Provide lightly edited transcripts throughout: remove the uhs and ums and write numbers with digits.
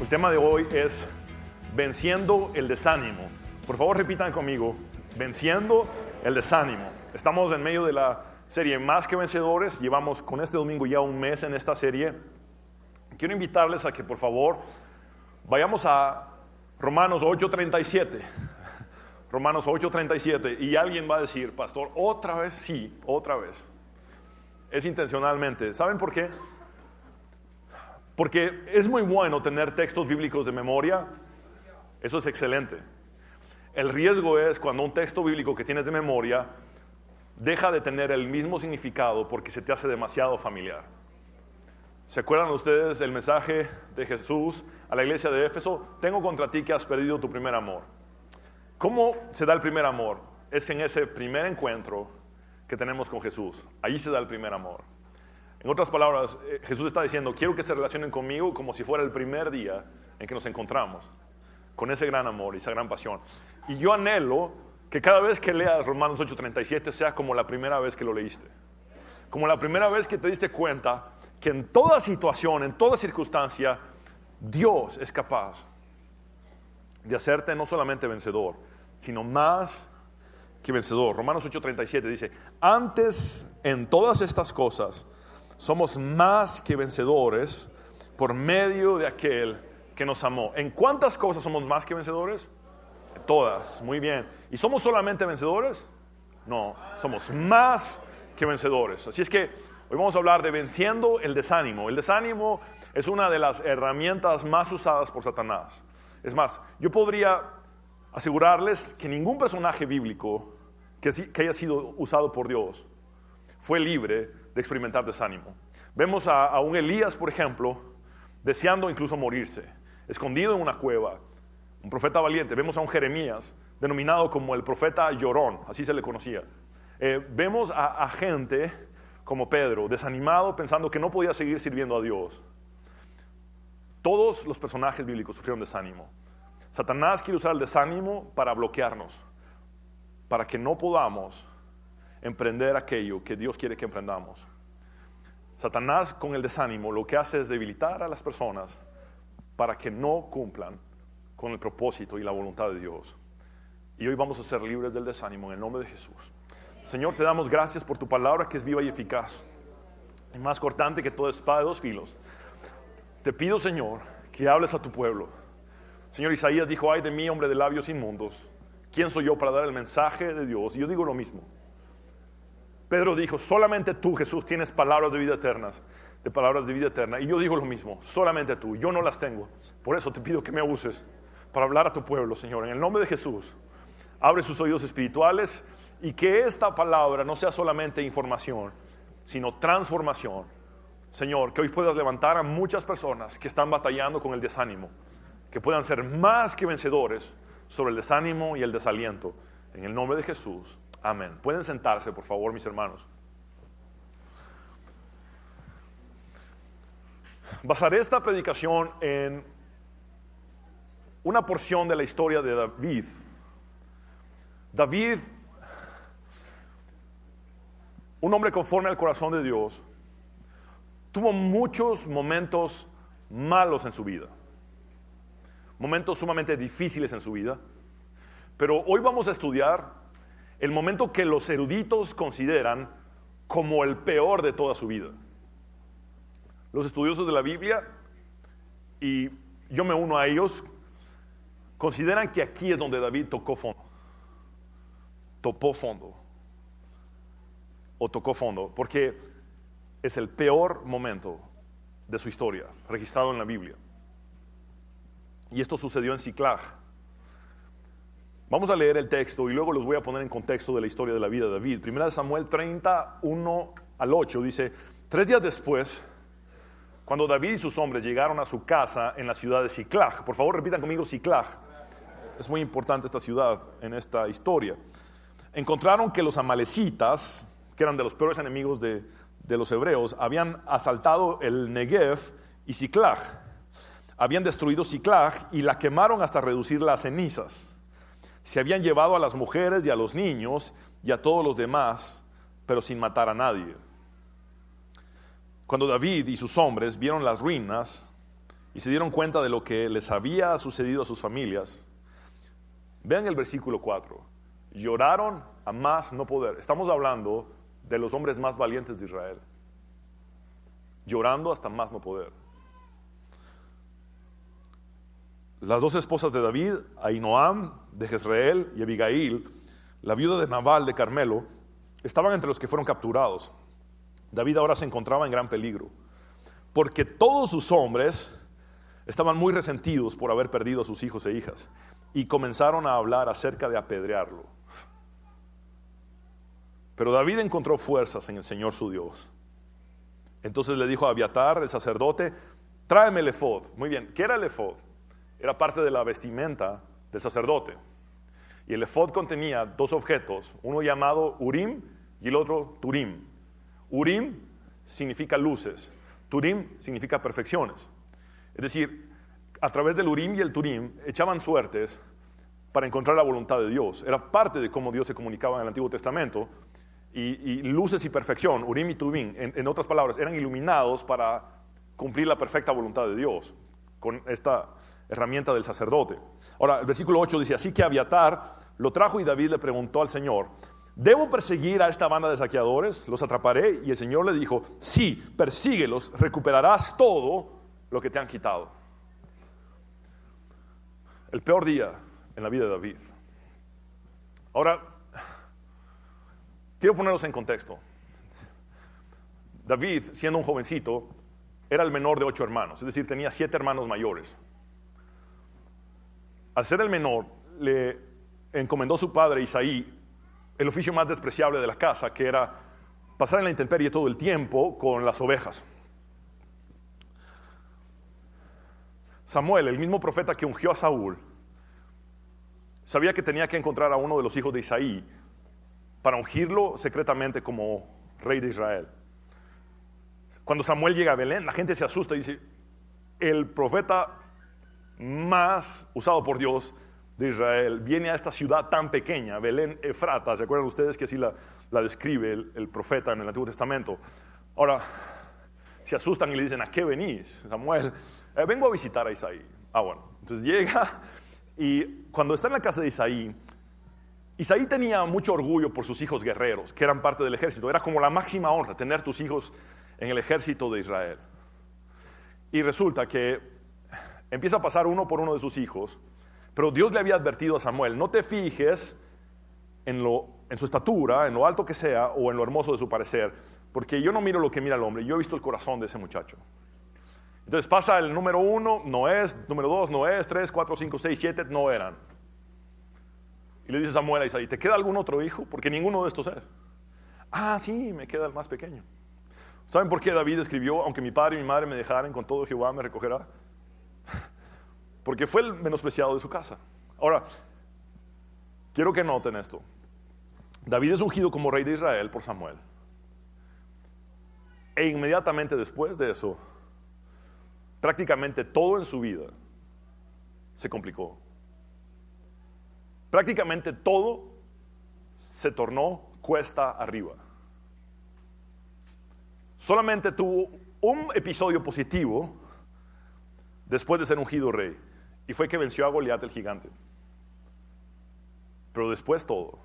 tema de hoy es venciendo el desánimo. Por favor, repitan conmigo, venciendo el desánimo. Estamos en medio de la serie Más que Vencedores. Llevamos con este domingo ya un mes en esta serie. Quiero invitarles a que por favor vayamos a Romanos 8:37. Romanos 8:37. Y alguien va a decir, pastor, otra vez, sí, otra vez. Es intencionalmente. ¿Saben por qué? Porque es muy bueno tener textos bíblicos de memoria. Eso es excelente. El riesgo es cuando un texto bíblico que tienes de memoria deja de tener el mismo significado porque se te hace demasiado familiar. ¿Se acuerdan ustedes el mensaje de Jesús a la iglesia de Éfeso? Tengo contra ti que has perdido tu primer amor. ¿Cómo se da el primer amor? Es en ese primer encuentro que tenemos con Jesús. Ahí se da el primer amor. En otras palabras, Jesús está diciendo, quiero que se relacionen conmigo como si fuera el primer día en que nos encontramos, con ese gran amor y esa gran pasión. Y yo anhelo que cada vez que leas Romanos 8:37 sea como la primera vez que lo leíste. Como la primera vez que te diste cuenta que en toda situación, en toda circunstancia, Dios es capaz de hacerte no solamente vencedor, sino más que vencedor. Romanos 8:37 dice, antes en todas estas cosas somos más que vencedores por medio de aquel que nos amó. ¿En cuántas cosas somos más que vencedores? En todas, muy bien. ¿Y somos solamente vencedores? No, somos más que vencedores. Así es que hoy vamos a hablar de venciendo el desánimo. El desánimo es una de las herramientas más usadas por Satanás. Es más, yo podría asegurarles que ningún personaje bíblico que haya sido usado por Dios fue libre de experimentar desánimo. Vemos a un Elías, por ejemplo, deseando incluso morirse, escondido en una cueva, un profeta valiente. Vemos a un Jeremías, denominado como el profeta llorón, así se le conocía. Vemos a gente como Pedro, desanimado, pensando que no podía seguir sirviendo a Dios. Todos los personajes bíblicos sufrieron desánimo. Satanás quiere usar el desánimo para bloquearnos, para que no podamos emprender aquello que Dios quiere que emprendamos. Satanás con el desánimo lo que hace es debilitar a las personas para que no cumplan con el propósito y la voluntad de Dios. Y hoy vamos a ser libres del desánimo en el nombre de Jesús. Señor, te damos gracias por tu palabra que es viva y eficaz y más cortante que toda espada de dos filos. Te pido, Señor, que hables a tu pueblo. Señor, Isaías dijo, ay de mí, hombre de labios inmundos, ¿quién soy yo para dar el mensaje de Dios? Y yo digo lo mismo. Pedro dijo, solamente tú, Jesús, tienes palabras de vida eterna. Y yo digo lo mismo, solamente tú, yo no las tengo. Por eso te pido que me uses para hablar a tu pueblo, Señor. En el nombre de Jesús, abre sus oídos espirituales y que esta palabra no sea solamente información, sino transformación. Señor, que hoy puedas levantar a muchas personas que están batallando con el desánimo, que puedan ser más que vencedores sobre el desánimo y el desaliento. En el nombre de Jesús. Amén. Pueden sentarse, por favor, mis hermanos. Basaré esta predicación en una porción de la historia de David. David, un hombre conforme al corazón de Dios, tuvo muchos momentos malos en su vida, momentos sumamente difíciles en su vida, pero hoy vamos a estudiar el momento que los eruditos consideran como el peor de toda su vida. Los estudiosos de la Biblia, y yo me uno a ellos, consideran que aquí es donde David topó fondo, porque es el peor momento de su historia, registrado en la Biblia. Y esto sucedió en Siclag. Vamos a leer el texto y luego los voy a poner en contexto de la historia de la vida de David. 1 Samuel 30:1-8 dice, 3 días después, cuando David y sus hombres llegaron a su casa en la ciudad de Siclag. Por favor, repitan conmigo Siclag. Es muy importante esta ciudad en esta historia. Encontraron que los amalecitas, que eran de los peores enemigos de los hebreos, habían asaltado el Negev y Siclag. Habían destruido Siclag y la quemaron hasta reducir las cenizas. Se habían llevado a las mujeres y a los niños y a todos los demás, pero sin matar a nadie. Cuando David y sus hombres vieron las ruinas y y se dieron cuenta de lo que les había sucedido a sus familias, vean el versículo 4. Lloraron a más no poder. Estamos hablando de los hombres más valientes de Israel. Llorando hasta más no poder. Las dos esposas de David, Ahinoam de Jezreel y Abigail, la viuda de Nabal de Carmelo, estaban entre los que fueron capturados. David ahora se encontraba en gran peligro, porque todos sus hombres estaban muy resentidos por haber perdido a sus hijos e hijas, y comenzaron a hablar acerca de apedrearlo. Pero David encontró fuerzas en el Señor su Dios. Entonces le dijo a Abiatar, el sacerdote, tráeme el efod. Muy bien, ¿qué era el efod? Era parte de la vestimenta del sacerdote. Y el efod contenía dos objetos, uno llamado Urim y el otro Turim. Urim significa luces, Turim significa perfecciones. Es decir, a través del Urim y el Turim echaban suertes para encontrar la voluntad de Dios. Era parte de cómo Dios se comunicaba en el Antiguo Testamento. Y luces y perfección, Urim y Turim, en otras palabras, eran iluminados para cumplir la perfecta voluntad de Dios con esta herramienta del sacerdote. Ahora, el versículo 8 dice, así que Abiatar lo trajo y David le preguntó al Señor, ¿debo perseguir a esta banda de saqueadores? ¿Los atraparé? Y el Señor le dijo, sí, persíguelos, recuperarás todo lo que te han quitado. El peor día en la vida de David. Ahora, quiero ponerlos en contexto. David, siendo un jovencito, era el menor de 8 hermanos, es decir, tenía 7 hermanos mayores. Al ser el menor, le encomendó su padre Isaí el oficio más despreciable de la casa, que era pasar en la intemperie todo el tiempo con las ovejas. Samuel, el mismo profeta que ungió a Saúl, sabía que tenía que encontrar a uno de los hijos de Isaí para ungirlo secretamente como rey de Israel. Cuando Samuel llega a Belén, la gente se asusta y dice, el profeta más usado por Dios de Israel viene a esta ciudad tan pequeña, Belén Efrata. ¿Se acuerdan ustedes que así la describe el profeta en el Antiguo Testamento? Ahora, se asustan y le dicen, ¿a qué venís, Samuel? Vengo a visitar a Isaí. Bueno, entonces llega y cuando está en la casa de Isaí, Isaí tenía mucho orgullo por sus hijos guerreros, que eran parte del ejército. Era como la máxima honra tener tus hijos en el ejército de Israel. Y resulta que empieza a pasar uno por uno de sus hijos, pero Dios le había advertido a Samuel, no te fijes en su estatura, en lo alto que sea, o en lo hermoso de su parecer, porque yo no miro lo que mira el hombre, yo he visto el corazón de ese muchacho. Entonces pasa el número 1, no es, número 2, no es, 3, 4, 5, 6, 7, no eran. Y le dice Samuel a Isaí, ¿te queda algún otro hijo? Porque ninguno de estos es. Sí, me queda el más pequeño. ¿Saben por qué David escribió, aunque mi padre y mi madre me dejaren, con todo Jehová me recogerá? Porque fue el menospreciado de su casa. Ahora, quiero que noten esto. David es ungido como rey de Israel por Samuel. E inmediatamente después de eso, prácticamente todo en su vida se complicó. Prácticamente todo se tornó cuesta arriba. Solamente tuvo un episodio positivo después de ser ungido rey, y fue que venció a Goliat el gigante. Pero después todo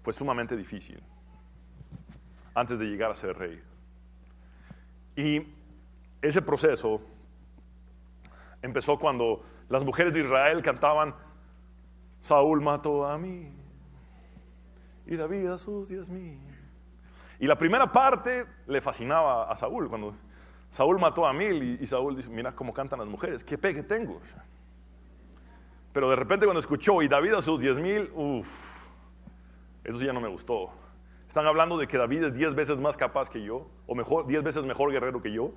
fue sumamente difícil antes de llegar a ser rey. Y ese proceso empezó cuando las mujeres de Israel cantaban, Saúl mató a mí y David a sus 10,000. Y la primera parte le fascinaba a Saúl, cuando Saúl mató a 1,000 y Saúl dice, mira cómo cantan las mujeres, qué pegue tengo. Pero de repente cuando escuchó y David a sus 10,000, eso ya no me gustó. Están hablando de que David es 10 veces más capaz que yo, o mejor, 10 veces mejor guerrero que yo.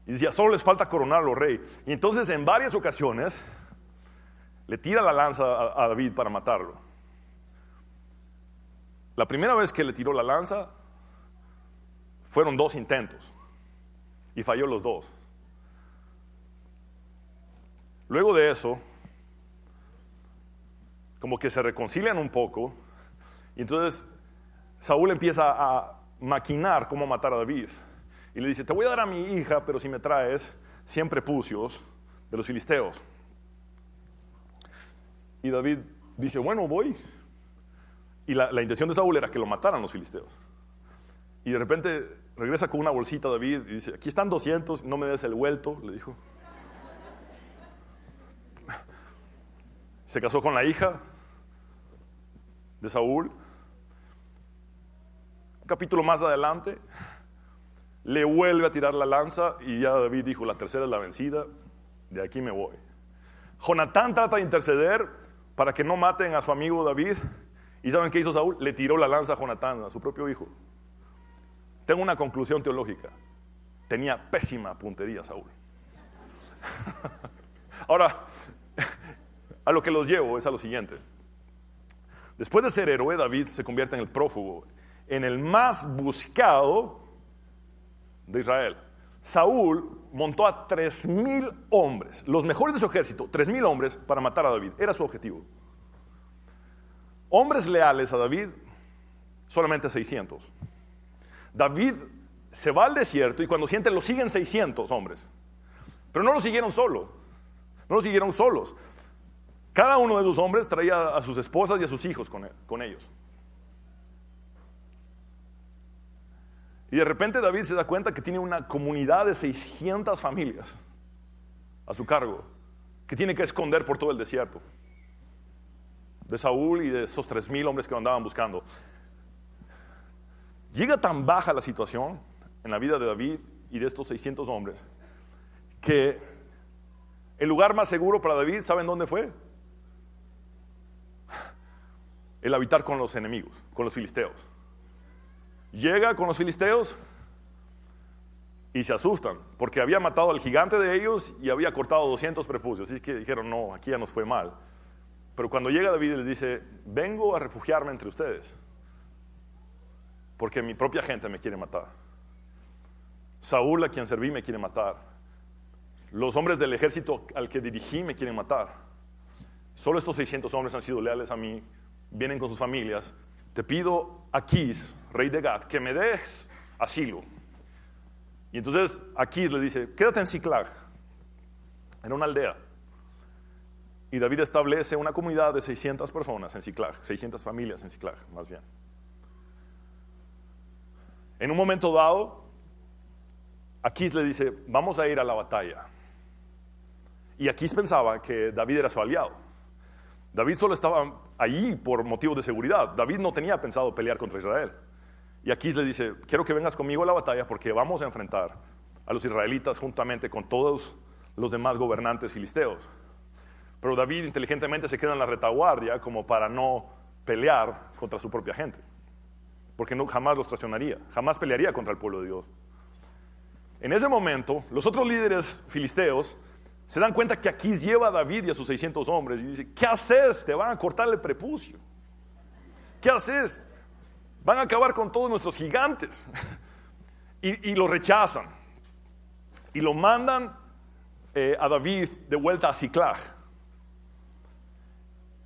Y decía, solo les falta coronarlo rey. Y entonces en varias ocasiones le tira la lanza a David para matarlo. La primera vez que le tiró la lanza fueron 2 intentos y falló los 2. Luego de eso, como que se reconcilian un poco, y entonces Saúl empieza a maquinar cómo matar a David. Y le dice, te voy a dar a mi hija, pero si me traes 100 prepucios de los filisteos. Y David dice, bueno, voy. Y la intención de Saúl era que lo mataran los filisteos. Y de repente regresa con una bolsita David y dice, aquí están 200, no me des el vuelto, le dijo. Se casó con la hija de Saúl. Un capítulo más adelante, le vuelve a tirar la lanza y ya David dijo, la tercera es la vencida, de aquí me voy. Jonatán trata de interceder para que no maten a su amigo David. ¿Y saben qué hizo Saúl? Le tiró la lanza a Jonatán, a su propio hijo. Tengo una conclusión teológica. Tenía pésima puntería Saúl. Ahora, a lo que los llevo es a lo siguiente. Después de ser héroe, David se convierte en el prófugo, en el más buscado de Israel. Saúl montó a 3,000 hombres, los mejores de su ejército, 3,000 hombres para matar a David. Era su objetivo. Hombres leales a David, solamente 600. David se va al desierto y cuando siente lo siguen 600 hombres. Pero no lo siguieron solos. No lo siguieron solos. Cada uno de esos hombres traía a sus esposas y a sus hijos con ellos. Y de repente David se da cuenta que tiene una comunidad de 600 familias a su cargo, que tiene que esconder por todo el desierto. De Saúl y de esos 3,000 hombres que lo andaban buscando. Llega tan baja la situación en la vida de David y de estos 600 hombres, que el lugar más seguro para David, ¿saben dónde fue? El habitar con los enemigos, con los filisteos. Llega con los filisteos y se asustan, porque había matado al gigante de ellos y había cortado 200 prepucios. Así que dijeron, no, aquí ya nos fue mal. Pero cuando llega David les dice, vengo a refugiarme entre ustedes, porque mi propia gente me quiere matar. Saúl, a quien serví, me quiere matar. Los hombres del ejército al que dirigí me quieren matar. Solo estos 600 hombres han sido leales a mí, vienen con sus familias. Te pido, Aquís, rey de Gat, que me des asilo. Y entonces Aquís le dice, quédate en Siclag, en una aldea. Y David establece una comunidad de 600 personas en Siclag, 600 familias en Siclag, más bien. En un momento dado, Aquís le dice, vamos a ir a la batalla. Y Aquís pensaba que David era su aliado. David solo estaba allí por motivos de seguridad. David no tenía pensado pelear contra Israel. Y Aquís le dice, quiero que vengas conmigo a la batalla porque vamos a enfrentar a los israelitas juntamente con todos los demás gobernantes filisteos. Pero David inteligentemente se queda en la retaguardia como para no pelear contra su propia gente. Porque jamás los traicionaría, jamás pelearía contra el pueblo de Dios. En ese momento, los otros líderes filisteos se dan cuenta que Aquís lleva a David y a sus 600 hombres y dice, ¿qué haces? Te van a cortar el prepucio. ¿Qué haces? Van a acabar con todos nuestros gigantes. y lo rechazan. Y lo mandan a David de vuelta a Siclag.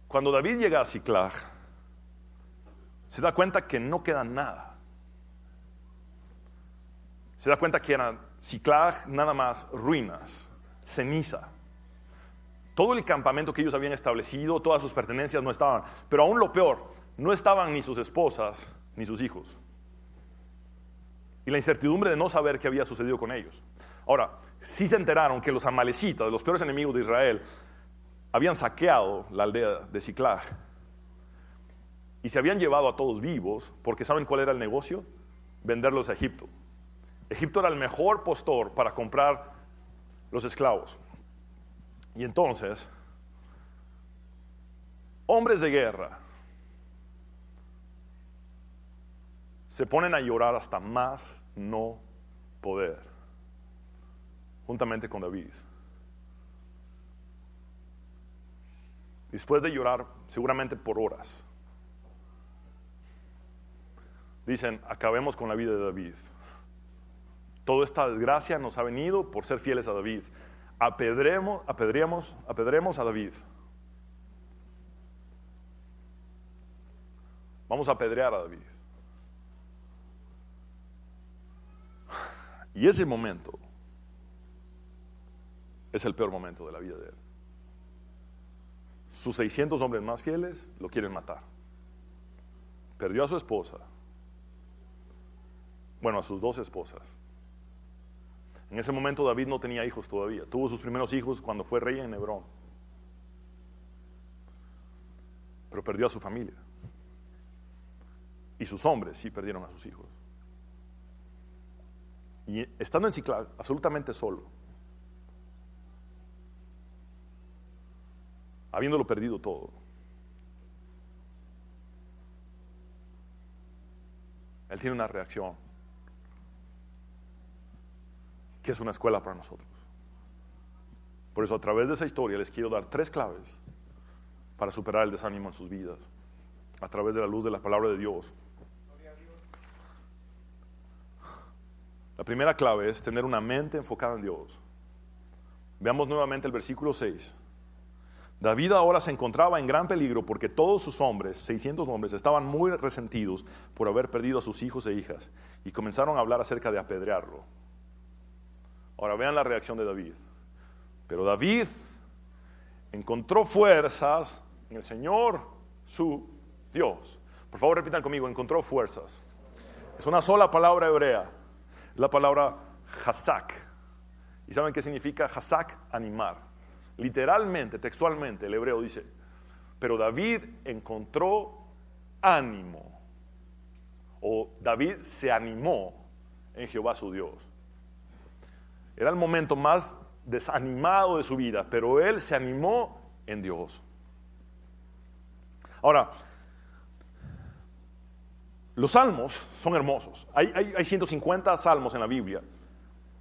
Cuando David llega a Siclag, se da cuenta que no queda nada. Se da cuenta que era Siclag nada más ruinas, ceniza. Todo el campamento que ellos habían establecido, todas sus pertenencias no estaban. Pero aún lo peor, no estaban ni sus esposas ni sus hijos. Y la incertidumbre de no saber qué había sucedido con ellos. Ahora, sí se enteraron que los amalecitas, los peores enemigos de Israel, habían saqueado la aldea de Siclag. Y se habían llevado a todos vivos, porque ¿saben cuál era el negocio? Venderlos a Egipto. Egipto era el mejor postor para comprar los esclavos. Y entonces, hombres de guerra se ponen a llorar hasta más no poder, juntamente con David. Después de llorar, seguramente por horas, dicen, acabemos con la vida de David. Toda esta desgracia nos ha venido por ser fieles a David. Apedremos a David. Vamos a apedrear a David. Y ese momento es el peor momento de la vida de él. Sus 600 hombres más fieles lo quieren matar. Perdió a su esposa. Bueno, a sus 2 esposas. En ese momento David no tenía hijos todavía. Tuvo sus primeros hijos cuando fue rey en Hebrón. Pero perdió a su familia. Y sus hombres sí perdieron a sus hijos. Y estando en Ziklag, absolutamente solo, habiéndolo perdido todo, él tiene una reacción que es una escuela para nosotros. Por eso, a través de esa historia les quiero dar 3 claves para superar el desánimo en sus vidas, a través de la luz de la palabra de Dios. La primera clave es tener una mente enfocada en Dios. Veamos nuevamente el versículo 6. David ahora se encontraba en gran peligro porque todos sus hombres, 600 hombres, estaban muy resentidos por haber perdido a sus hijos e hijas y comenzaron a hablar acerca de apedrearlo. Ahora vean la reacción de David. Pero David encontró fuerzas en el Señor su Dios. Por favor, repitan conmigo: encontró fuerzas. Es una sola palabra hebrea, la palabra hazak. ¿Y saben qué significa hazak? Animar. Literalmente, textualmente, el hebreo dice: pero David encontró ánimo, o David se animó en Jehová su Dios. Era el momento más desanimado de su vida, pero él se animó en Dios. Ahora, los salmos son hermosos. Hay 150 salmos en la Biblia.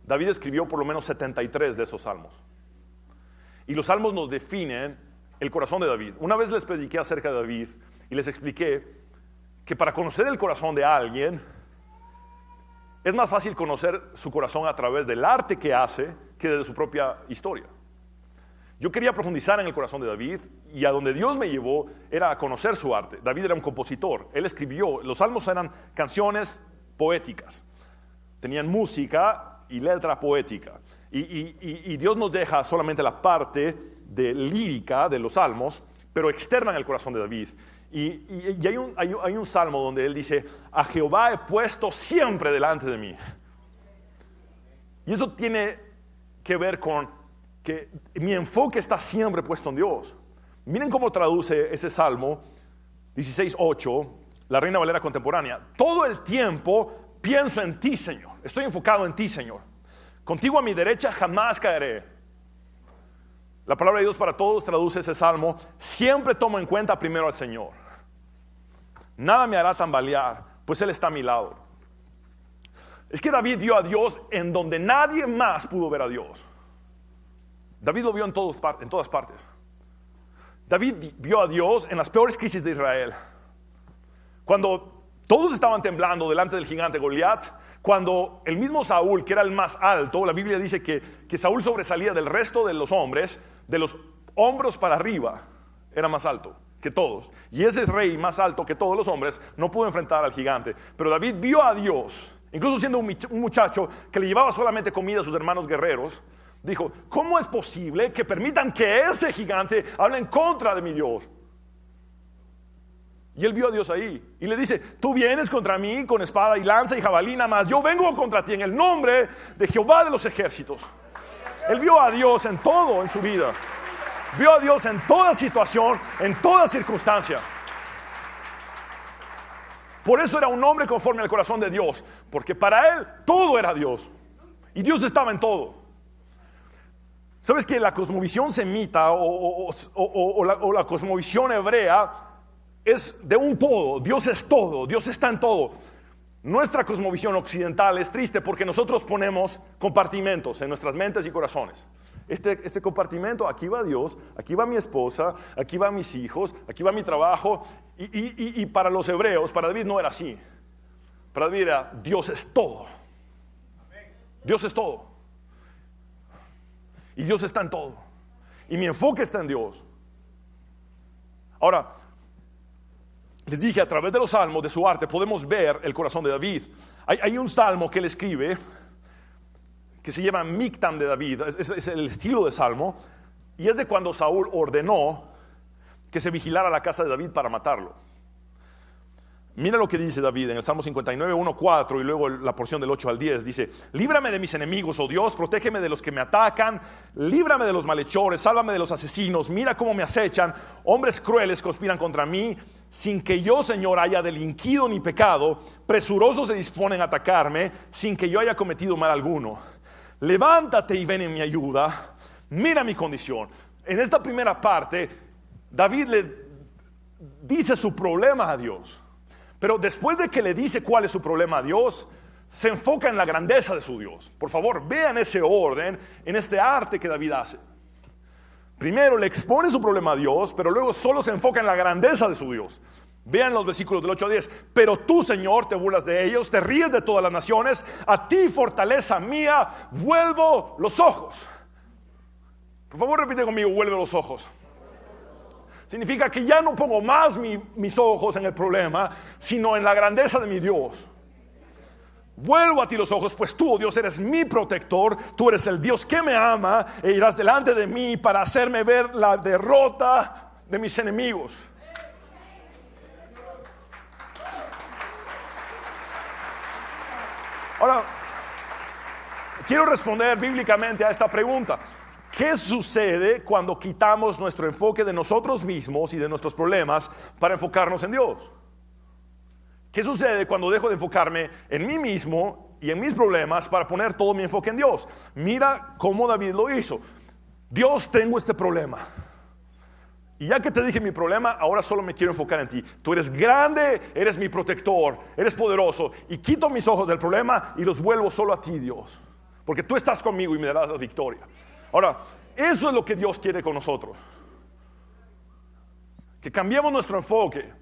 David escribió por lo menos 73 de esos salmos. Y los salmos nos definen el corazón de David. Una vez les prediqué acerca de David y les expliqué que para conocer el corazón de alguien es más fácil conocer su corazón a través del arte que hace que de su propia historia. Yo quería profundizar en el corazón de David y a donde Dios me llevó era a conocer su arte. David era un compositor, él escribió, los salmos eran canciones poéticas, tenían música y letra poética. Y Dios nos deja solamente la parte de lírica de los salmos, pero externa en el corazón de David. Y hay un salmo donde él dice: a Jehová he puesto siempre delante de mí. Y eso tiene que ver con que mi enfoque está siempre puesto en Dios. Miren cómo traduce ese salmo 16:8, la Reina Valera contemporánea: todo el tiempo pienso en ti, Señor. Estoy enfocado en ti, Señor. Contigo a mi derecha jamás caeré. La palabra de Dios para todos traduce ese salmo: siempre tomo en cuenta primero al Señor. Nada me hará tambalear, pues Él está a mi lado. Es que David vio a Dios en donde nadie más pudo ver a Dios. David lo vio en todas partes. David vio a Dios en las peores crisis de Israel. Cuando todos estaban temblando delante del gigante Goliat, cuando el mismo Saúl, que era el más alto, la Biblia dice que Saúl sobresalía del resto de los hombres, de los hombros para arriba, era más alto que todos. Y ese rey más alto que todos los hombres no pudo enfrentar al gigante. Pero David vio a Dios, incluso siendo un muchacho que le llevaba solamente comida a sus hermanos guerreros. Dijo: ¿cómo es posible que permitan que ese gigante hable en contra de mi Dios? Y él vio a Dios ahí y le dice: tú vienes contra mí con espada y lanza y jabalina, mas yo vengo contra ti en el nombre de Jehová de los ejércitos. Él vio a Dios en todo en su vida. Vio a Dios en toda situación, en toda circunstancia. Por eso era un hombre conforme al corazón de Dios, porque para él todo era Dios y Dios estaba en todo. ¿Sabes que la cosmovisión semita o la cosmovisión hebrea es de un todo? Dios es todo, Dios está en todo. Nuestra cosmovisión occidental es triste porque nosotros ponemos compartimentos en nuestras mentes y corazones. Este compartimento: aquí va Dios, aquí va mi esposa, aquí van mis hijos, aquí va mi trabajo. Y para los hebreos, para David no era así. Para David era: Dios es todo. Dios es todo. Y Dios está en todo. Y mi enfoque está en Dios. Ahora, les dije, a través de los salmos, de su arte, podemos ver el corazón de David. Hay un salmo que él escribe que se llama Mictam de David, es el estilo de salmo, y es de cuando Saúl ordenó que se vigilara la casa de David para matarlo. Mira lo que dice David en el Salmo 59, 1, 4 y luego la porción del 8 al 10. Dice: líbrame de mis enemigos, oh Dios, protégeme de los que me atacan, líbrame de los malhechores, sálvame de los asesinos. Mira cómo me acechan, hombres crueles conspiran contra mí, sin que yo, Señor, haya delinquido ni pecado. Presurosos se disponen a atacarme, sin que yo haya cometido mal alguno. Levántate y ven en mi ayuda, mira mi condición. En esta primera parte, David le dice su problema a Dios. Pero después de que le dice cuál es su problema a Dios, se enfoca en la grandeza de su Dios. Por favor, vean ese orden en este arte que David hace. Primero le expone su problema a Dios, pero luego solo se enfoca en la grandeza de su Dios. Vean los versículos del 8 a 10. Pero tú, Señor, te burlas de ellos, te ríes de todas las naciones. A ti, fortaleza mía, vuelvo los ojos. Por favor, repite conmigo: vuelve los ojos. Significa que ya no pongo más mis ojos en el problema, sino en la grandeza de mi Dios. Vuelvo a ti los ojos, pues tú, oh Dios, eres mi protector. Tú eres el Dios que me ama e irás delante de mí para hacerme ver la derrota de mis enemigos. Ahora, quiero responder bíblicamente a esta pregunta. ¿Qué sucede cuando quitamos nuestro enfoque de nosotros mismos y de nuestros problemas para enfocarnos en Dios? ¿Qué sucede cuando dejo de enfocarme en mí mismo y en mis problemas para poner todo mi enfoque en Dios? Mira cómo David lo hizo. Dios, tengo este problema. Y ya que te dije mi problema, ahora solo me quiero enfocar en ti. Tú eres grande, eres mi protector, eres poderoso. Y quito mis ojos del problema y los vuelvo solo a ti, Dios. Porque tú estás conmigo y me darás la victoria. Ahora, eso es lo que Dios quiere con nosotros. Que cambiemos nuestro enfoque.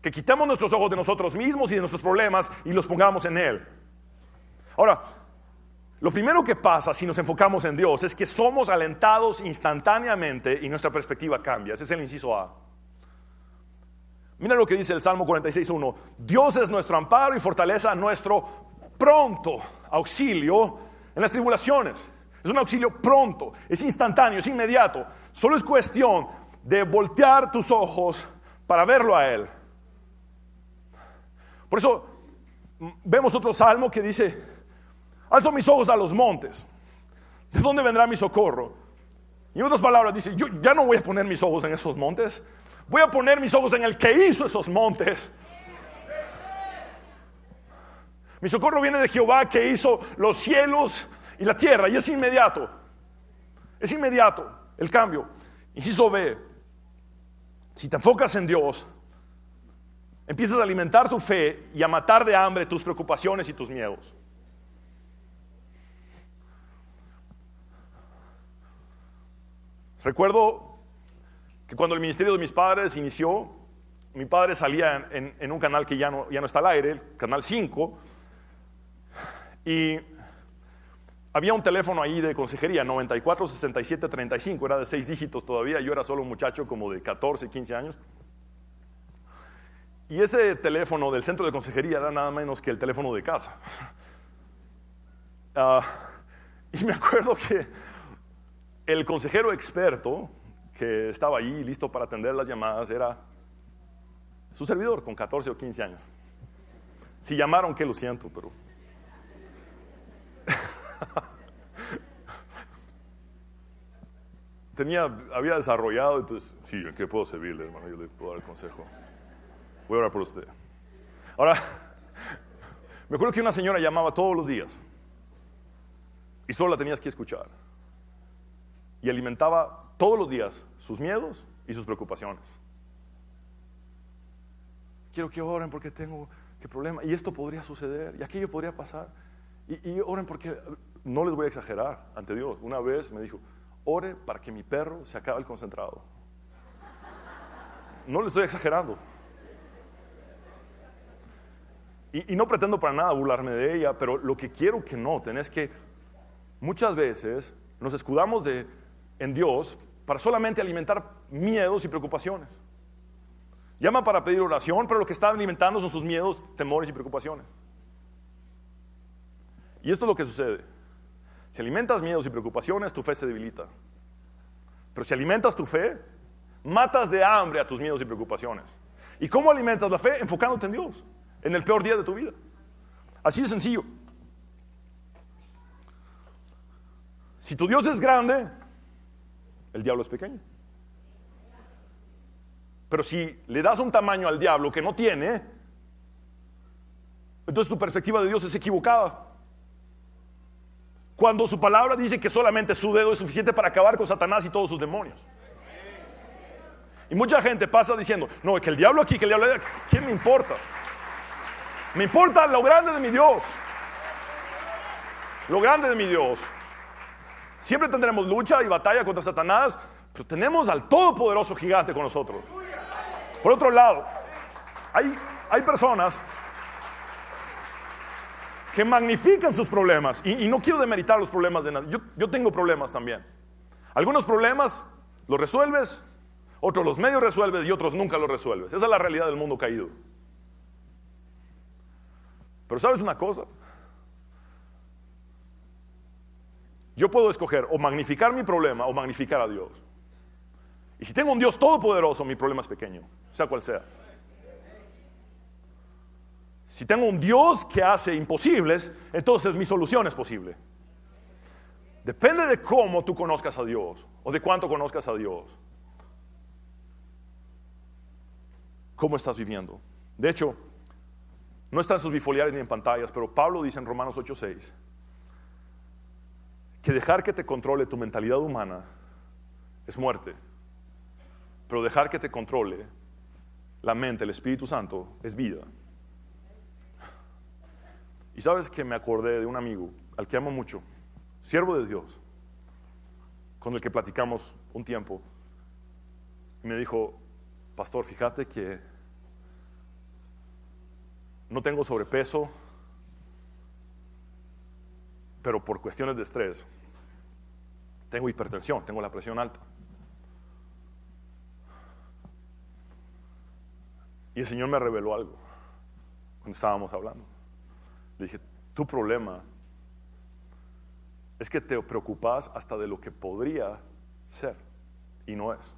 Que quitemos nuestros ojos de nosotros mismos y de nuestros problemas y los pongamos en Él. Ahora, lo primero que pasa si nos enfocamos en Dios es que somos alentados instantáneamente y nuestra perspectiva cambia. Ese es el inciso A. Mira lo que dice el Salmo 46:1. Dios es nuestro amparo y fortaleza, nuestro pronto auxilio en las tribulaciones. Es un auxilio pronto, es instantáneo, es inmediato. Solo es cuestión de voltear tus ojos para verlo a Él. Por eso vemos otro salmo que dice: alzo mis ojos a los montes, ¿de dónde vendrá mi socorro? Y en otras palabras dice: yo ya no voy a poner mis ojos en esos montes, voy a poner mis ojos en el que hizo esos montes. Mi socorro viene de Jehová, que hizo los cielos y la tierra, y es inmediato el cambio. Inciso B: si te enfocas en Dios, empiezas a alimentar tu fe y a matar de hambre tus preocupaciones y tus miedos. Recuerdo que cuando el ministerio de mis padres inició, mi padre salía en un canal que ya no está al aire, el canal 5, y había un teléfono ahí de consejería, 94 67 35, era de 6 dígitos todavía. Yo era solo un muchacho como de 14, 15 años. Y ese teléfono del centro de consejería era nada menos que el teléfono de casa. Y me acuerdo que el consejero experto que estaba ahí listo para atender las llamadas era su servidor con 14 o 15 años. Si llamaron, que lo siento, pero... había desarrollado, entonces, sí, ¿en qué puedo servirle, hermano? Yo le puedo dar el consejo. Voy a orar por usted. Ahora, me acuerdo que una señora llamaba todos los días y solo la tenías que escuchar. Y alimentaba todos los días sus miedos y sus preocupaciones. Quiero que oren porque tengo qué problema, y esto podría suceder, y aquello podría pasar. Y oren porque, no les voy a exagerar ante Dios. Una vez me dijo: ore para que mi perro se acabe el concentrado. No le estoy exagerando. Y no pretendo para nada burlarme de ella, pero lo que quiero que noten es que muchas veces nos escudamos en Dios para solamente alimentar miedos y preocupaciones. Llama para pedir oración, pero lo que está alimentando son sus miedos, temores y preocupaciones. Y esto es lo que sucede. Si alimentas miedos y preocupaciones, tu fe se debilita. Pero si alimentas tu fe, matas de hambre a tus miedos y preocupaciones. ¿Y cómo alimentas la fe? Enfocándote en Dios, en el peor día de tu vida. Así de sencillo. Si tu Dios es grande, el diablo es pequeño. Pero si le das un tamaño al diablo que no tiene, entonces tu perspectiva de Dios es equivocada. Cuando su palabra dice que solamente su dedo es suficiente para acabar con Satanás y todos sus demonios. Y mucha gente pasa diciendo, no, que el diablo aquí, que el diablo allá. ¿Quién me importa? Me importa lo grande de mi Dios. Lo grande de mi Dios. Siempre tendremos lucha y batalla contra Satanás, pero tenemos al todopoderoso gigante con nosotros. Por otro lado, hay personas que magnifican sus problemas, y no quiero demeritar los problemas de nadie. Yo tengo problemas también. Algunos problemas los resuelves, otros los medio resuelves y otros nunca los resuelves. Esa es la realidad del mundo caído. Pero ¿sabes una cosa? Yo puedo escoger o magnificar mi problema o magnificar a Dios. Y si tengo un Dios todopoderoso, mi problema es pequeño, sea cual sea. Si tengo un Dios que hace imposibles, entonces mi solución es posible. Depende de cómo tú conozcas a Dios o de cuánto conozcas a Dios. ¿Cómo estás viviendo? De hecho, no está en sus bifoliares ni en pantallas, pero Pablo dice en Romanos 8:6 que dejar que te controle tu mentalidad humana es muerte, pero dejar que te controle la mente, el Espíritu Santo, es vida. Y sabes que me acordé de un amigo al que amo mucho, siervo de Dios, con el que platicamos un tiempo, y me dijo, pastor, fíjate que no tengo sobrepeso, pero por cuestiones de estrés tengo hipertensión, tengo la presión alta. Y el Señor me reveló algo cuando estábamos hablando. Le dije, tu problema es que te preocupas hasta de lo que podría ser y no es.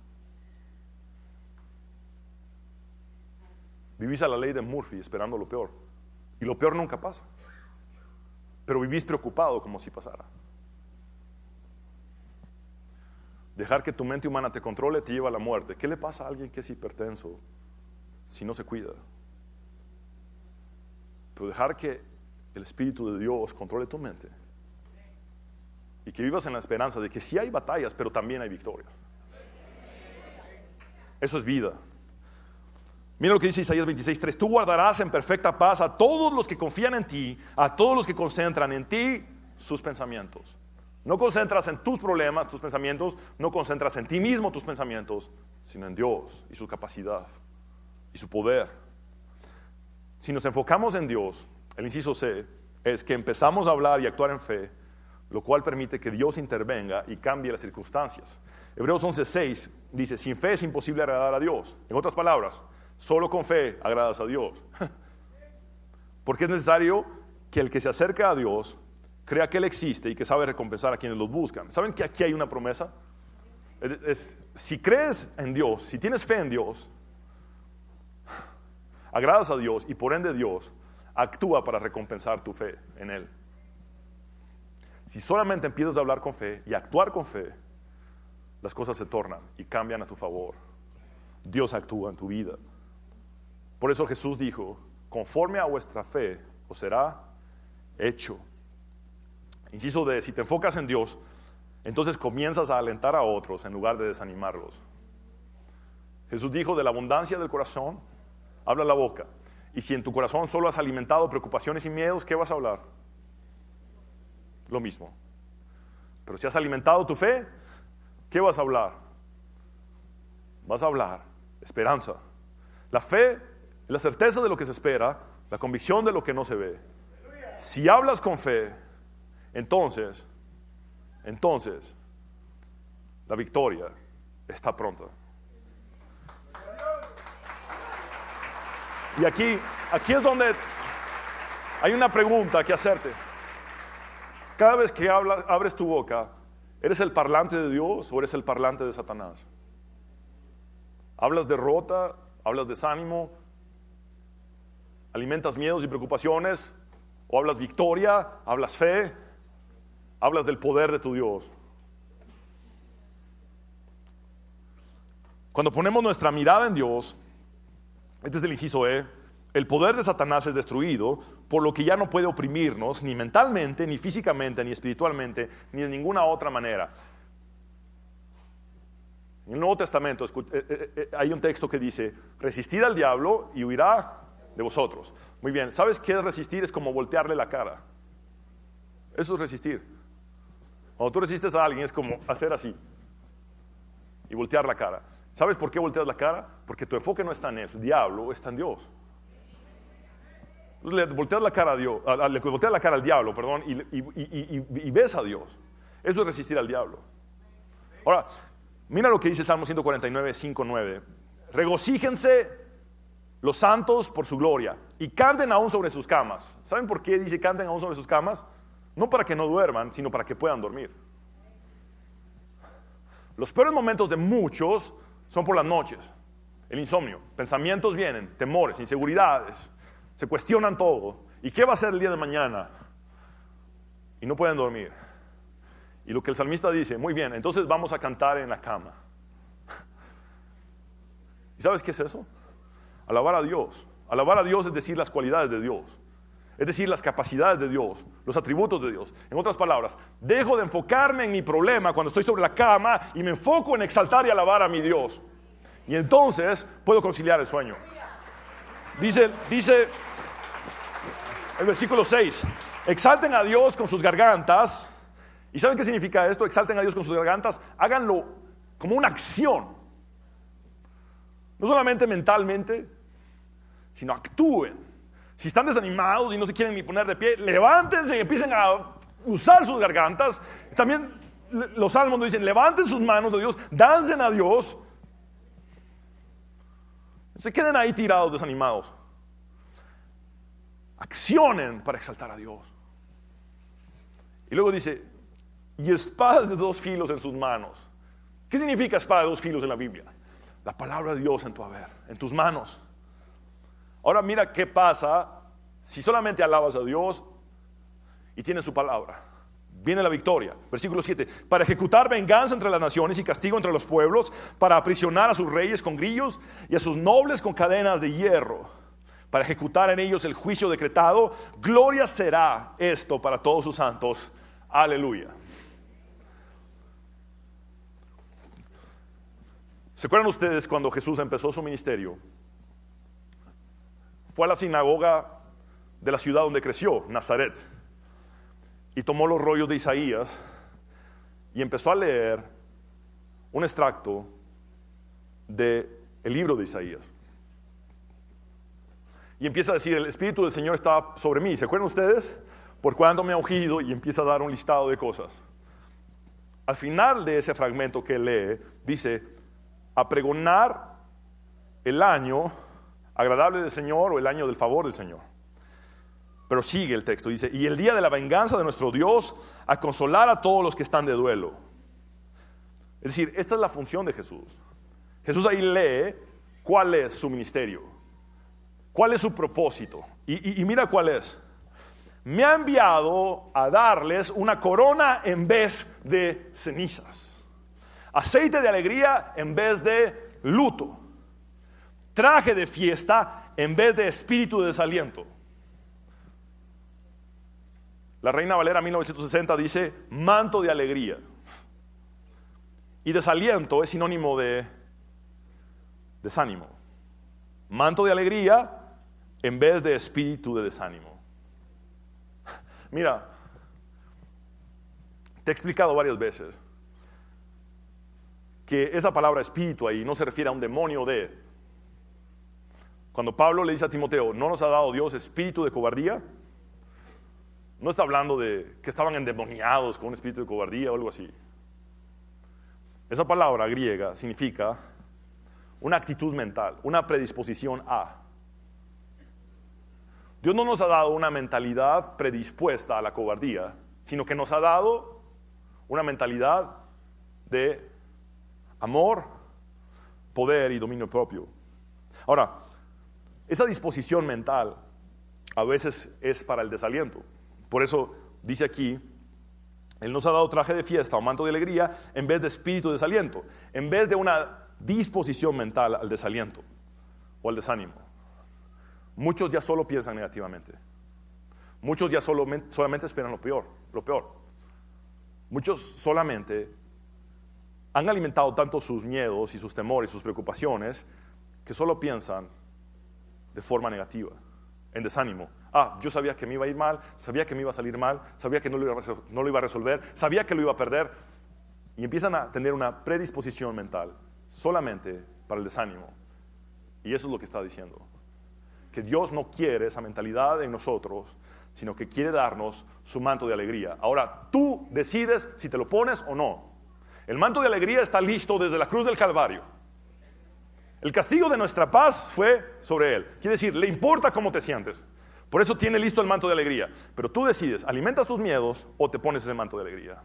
Vivís a la ley de Murphy esperando lo peor, y lo peor nunca pasa, pero vivís preocupado como si pasara. Dejar que tu mente humana te controle te lleva a la muerte. ¿Qué le pasa a alguien que es hipertenso si no se cuida? Pero dejar que el Espíritu de Dios controle tu mente y que vivas en la esperanza de que sí hay batallas, pero también hay victorias. Eso es vida. Mira lo que dice Isaías 26:3. Tú guardarás en perfecta paz a todos los que confían en ti, a todos los que concentran en ti sus pensamientos. No concentras en tus problemas, tus pensamientos, no concentras en ti mismo tus pensamientos, sino en Dios y su capacidad y su poder. Si nos enfocamos en Dios, el inciso C es que empezamos a hablar y actuar en fe, lo cual permite que Dios intervenga y cambie las circunstancias. Hebreos 11:6 dice, sin fe es imposible agradar a Dios. En otras palabras, solo con fe agradas a Dios. Porque es necesario que el que se acerca a Dios crea que Él existe y que sabe recompensar a quienes los buscan. ¿Saben que aquí hay una promesa? Si crees en Dios, si tienes fe en Dios, agradas a Dios y por ende Dios actúa para recompensar tu fe en Él. Si solamente empiezas a hablar con fe y a actuar con fe, las cosas se tornan y cambian a tu favor. Dios actúa en tu vida. Por eso Jesús dijo, conforme a vuestra fe os será hecho. Inciso D, si te enfocas en Dios, entonces comienzas a alentar a otros en lugar de desanimarlos. Jesús dijo, de la abundancia del corazón habla la boca. Y si en tu corazón solo has alimentado preocupaciones y miedos, ¿qué vas a hablar? Lo mismo. Pero si has alimentado tu fe, ¿qué vas a hablar? Vas a hablar esperanza. La fe es la certeza de lo que se espera, la convicción de lo que no se ve. Si hablas con fe, entonces la victoria está pronta. Y aquí es donde hay una pregunta que hacerte. Cada vez que abres tu boca, ¿eres el parlante de Dios o eres el parlante de Satanás? ¿Hablas derrota? ¿Hablas desánimo? ¿Alimentas miedos y preocupaciones? ¿O hablas victoria? ¿Hablas fe? ¿Hablas del poder de tu Dios? Cuando ponemos nuestra mirada en Dios, este es el inciso E, el poder de Satanás es destruido, por lo que ya no puede oprimirnos, ni mentalmente, ni físicamente, ni espiritualmente, ni de ninguna otra manera. En el Nuevo Testamento hay un texto que dice, resistid al diablo y huirá de vosotros. Muy bien, ¿sabes qué es resistir? Es como voltearle la cara. Eso es resistir. Cuando tú resistes a alguien es como hacer así y voltear la cara. ¿Sabes por qué volteas la cara? Porque tu enfoque no está en el diablo, está en Dios. Entonces le volteas la cara a Dios, le volteas la cara al diablo, perdón, y ves a Dios. Eso es resistir al diablo. Ahora, mira lo que dice Salmo 149, 5, 9. Regocíjense los santos por su gloria y canten aún sobre sus camas. ¿Saben por qué dice canten aún sobre sus camas? No para que no duerman, sino para que puedan dormir. Los peores momentos de muchos son por las noches. El insomnio, pensamientos vienen, temores, inseguridades, se cuestionan todo. ¿Y qué va a ser el día de mañana? Y no pueden dormir. Y lo que el salmista dice, muy bien, entonces vamos a cantar en la cama. ¿Y sabes qué es eso? Alabar a Dios. Alabar a Dios es decir las cualidades de Dios. Es decir, las capacidades de Dios, los atributos de Dios. En otras palabras, dejo de enfocarme en mi problema cuando estoy sobre la cama y me enfoco en exaltar y alabar a mi Dios. Y entonces puedo conciliar el sueño. Dice el versículo 6, exalten a Dios con sus gargantas. ¿Y saben qué significa esto? Exalten a Dios con sus gargantas. Háganlo como una acción. No solamente mentalmente, sino actúen. Si están desanimados y no se quieren ni poner de pie, levántense y empiecen a usar sus gargantas. También los salmos nos dicen, levanten sus manos de Dios, dancen a Dios. No se queden ahí tirados, desanimados. Accionen para exaltar a Dios. Y luego dice, y espada de dos filos en sus manos. ¿Qué significa espada de dos filos en la Biblia? La palabra de Dios en tu haber, en tus manos. Ahora mira qué pasa si solamente alabas a Dios y tienes su palabra. Viene la victoria. Versículo 7. Para ejecutar venganza entre las naciones y castigo entre los pueblos, para aprisionar a sus reyes con grillos y a sus nobles con cadenas de hierro, para ejecutar en ellos el juicio decretado. Gloria será esto para todos sus santos. Aleluya. ¿Se acuerdan ustedes cuando Jesús empezó su ministerio? Fue a la sinagoga de la ciudad donde creció, Nazaret, y tomó los rollos de Isaías y empezó a leer un extracto del libro de Isaías. Y empieza a decir, el Espíritu del Señor está sobre mí. ¿Se acuerdan ustedes? Por cuanto me ha ungido, y empieza a dar un listado de cosas. Al final de ese fragmento que lee, dice, a pregonar el año agradable del Señor o el año del favor del Señor. Pero sigue el texto, dice, y el día de la venganza de nuestro Dios, a consolar a todos los que están de duelo. Es decir, esta es la función de Jesús. Jesús ahí lee cuál es su ministerio, cuál es su propósito. Y mira cuál es. Me ha enviado a darles una corona en vez de cenizas, aceite de alegría en vez de luto, traje de fiesta en vez de espíritu de desaliento. La Reina Valera 1960 dice manto de alegría. Y desaliento es sinónimo de desánimo. Manto de alegría en vez de espíritu de desánimo. Mira, te he explicado varias veces que esa palabra espíritu ahí no se refiere a un demonio de. Cuando Pablo le dice a Timoteo, no nos ha dado Dios espíritu de cobardía, no está hablando de que estaban endemoniados con un espíritu de cobardía o algo así. Esa palabra griega significa una actitud mental, una predisposición a. Dios no nos ha dado una mentalidad predispuesta a la cobardía, sino que nos ha dado una mentalidad de amor, poder y dominio propio. Ahora, esa disposición mental a veces es para el desaliento. Por eso dice aquí, Él nos ha dado traje de fiesta o manto de alegría en vez de espíritu de desaliento, en vez de una disposición mental al desaliento o al desánimo. Muchos ya solo piensan negativamente. Muchos ya solamente esperan lo peor. Muchos solamente han alimentado tanto sus miedos y sus temores y sus preocupaciones que solo piensan de forma negativa, en desánimo. Yo sabía que me iba a ir mal, sabía que me iba a salir mal, sabía que no lo iba a resolver, sabía que lo iba a perder. Y empiezan a tener una predisposición mental solamente para el desánimo. Y eso es lo que está diciendo. Que Dios no quiere esa mentalidad en nosotros, sino que quiere darnos su manto de alegría. Ahora, tú decides si te lo pones o no. El manto de alegría está listo desde la cruz del Calvario. El castigo de nuestra paz fue sobre Él. Quiere decir, le importa cómo te sientes. Por eso tiene listo el manto de alegría. Pero tú decides, ¿alimentas tus miedos o te pones ese manto de alegría?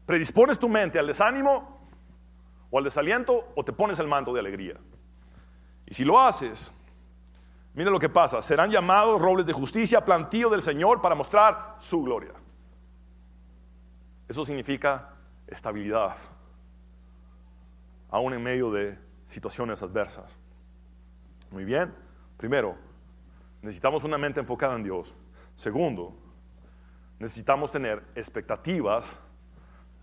¿Predispones tu mente al desánimo o al desaliento o te pones el manto de alegría? Y si lo haces, mira lo que pasa. Serán llamados robles de justicia, plantío del Señor para mostrar su gloria. Eso significa estabilidad, aún en medio de situaciones adversas. Muy bien. Primero, necesitamos una mente enfocada en Dios. Segundo, necesitamos tener expectativas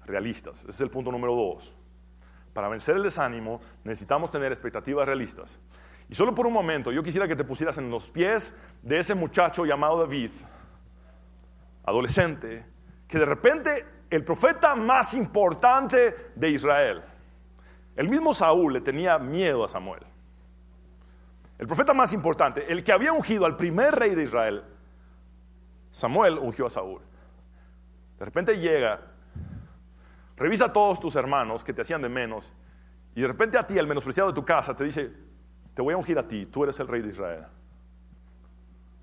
realistas. Ese es el punto número 2. Para vencer el desánimo, necesitamos tener expectativas realistas. Y solo por un momento, yo quisiera que te pusieras en los pies de ese muchacho llamado David, adolescente, que de repente el profeta más importante de Israel, el mismo Saúl le tenía miedo a Samuel. El profeta más importante, el que había ungido al primer rey de Israel, Samuel ungió a Saúl. De repente llega, revisa a todos tus hermanos que te hacían de menos, y de repente a ti, el menospreciado de tu casa, te dice, te voy a ungir a ti, tú eres el rey de Israel.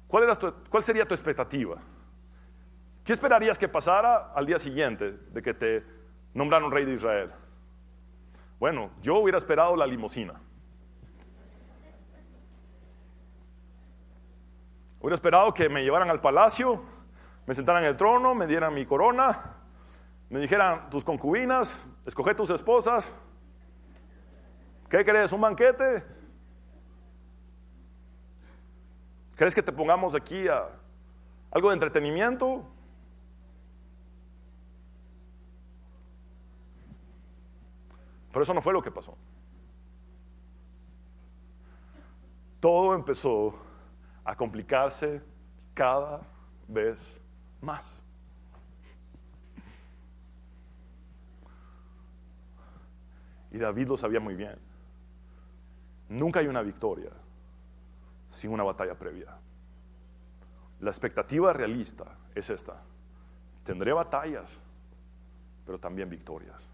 ¿Cuál sería tu expectativa? ¿Qué esperarías que pasara al día siguiente de que te nombraron rey de Israel? Bueno, yo hubiera esperado la limusina. Hubiera esperado que me llevaran al palacio, me sentaran en el trono, me dieran mi corona, me dijeran tus concubinas, escoge tus esposas. ¿Qué querés? ¿Un banquete? ¿Crees que te pongamos aquí a algo de entretenimiento? Pero eso no fue lo que pasó. Todo empezó a complicarse cada vez más. Y David lo sabía muy bien. Nunca hay una victoria sin una batalla previa. La expectativa realista es esta: tendré batallas, pero también victorias.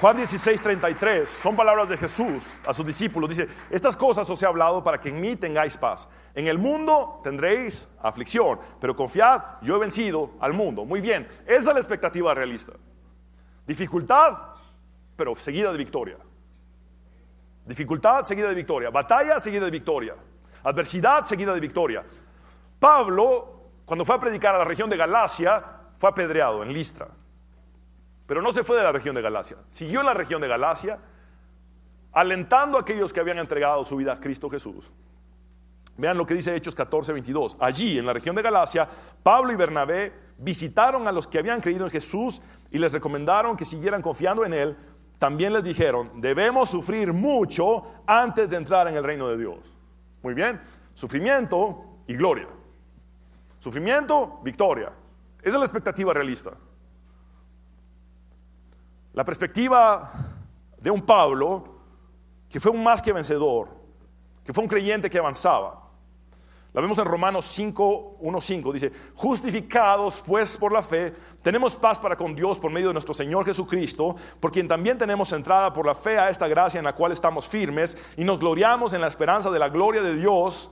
Juan 16:33 son palabras de Jesús a sus discípulos. Dice, estas cosas os he hablado para que en mí tengáis paz. En el mundo tendréis aflicción, pero confiad, yo he vencido al mundo. Muy bien, esa es la expectativa realista. Dificultad, pero seguida de victoria. Dificultad seguida de victoria. Batalla seguida de victoria. Adversidad seguida de victoria. Pablo, cuando fue a predicar a la región de Galacia, fue apedreado en Listra. Pero no se fue de la región de Galacia. Siguió en la región de Galacia, alentando a aquellos que habían entregado su vida a Cristo Jesús. Vean lo que dice Hechos 14:22. Allí, en la región de Galacia, Pablo y Bernabé visitaron a los que habían creído en Jesús y les recomendaron que siguieran confiando en Él. También les dijeron, debemos sufrir mucho antes de entrar en el reino de Dios. Muy bien, sufrimiento y gloria. Sufrimiento, victoria. Esa es la expectativa realista. La perspectiva de un Pablo que fue un más que vencedor, que fue un creyente que avanzaba. La vemos en Romanos 5, 1, 5. Dice, justificados pues por la fe, tenemos paz para con Dios por medio de nuestro Señor Jesucristo, por quien también tenemos entrada por la fe a esta gracia en la cual estamos firmes y nos gloriamos en la esperanza de la gloria de Dios.